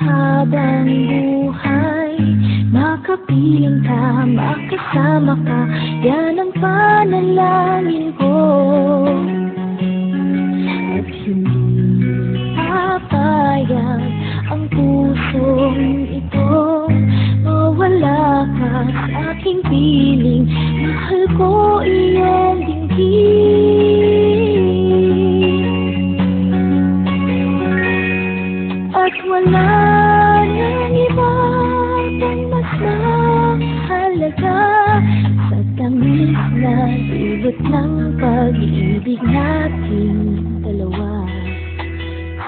habang buhay, makapiling ka, makasama ka, yan ang panalangin ko. At hindi papayag ang pusong ito, mawala ka sa aking piling, mahal ko iyong dinggin. At wala nang iba pang mas mahalaga sa tamis na dulot ng pag-ibig nating dalawa.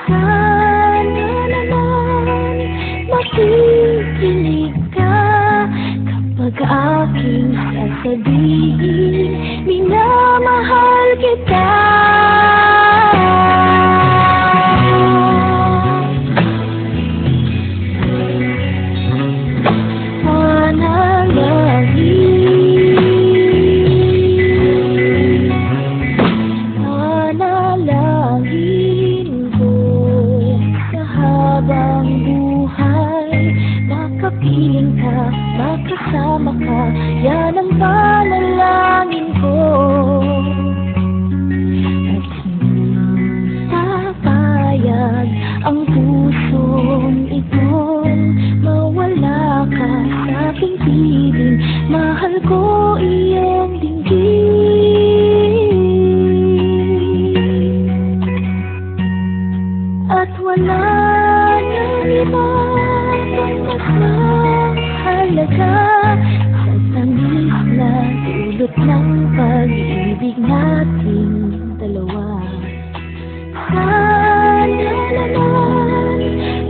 Sana naman makikinig ka kapag aking sasabihin, minamahal kita. Makapiling ka, makasama ka, yan ang panalangin ko. At hindi papayag ang pusong ito, mawala ka sa aking piling, mahal ko iyong dinggin. At wala nang iba mas mahalaga sa tamis na dulot ng pag-ibig nating dalawa. Sana naman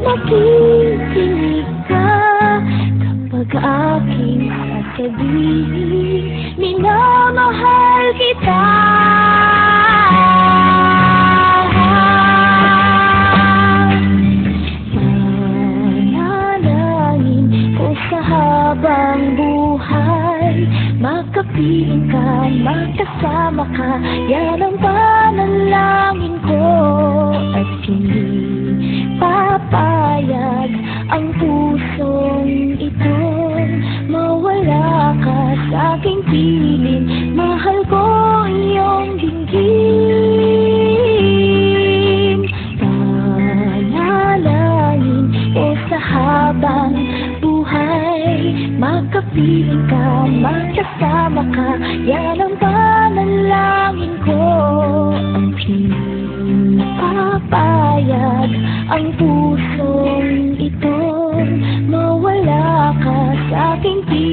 makikinig ka kapag aking sasabihin, minamahal kita. Sa habang buhay, makapiling ka, makasama ka, yan ang panalangin ko. At hindi papayag ang pusong ito, mawala ka sa aking piling, mahal ko iyong dinggin. Panalangin ko sa habang makapiling ka, makasama ka, yan ang panalangin ko. Ang hindi papayag ang pusong ito, mawala ka sa aking piling.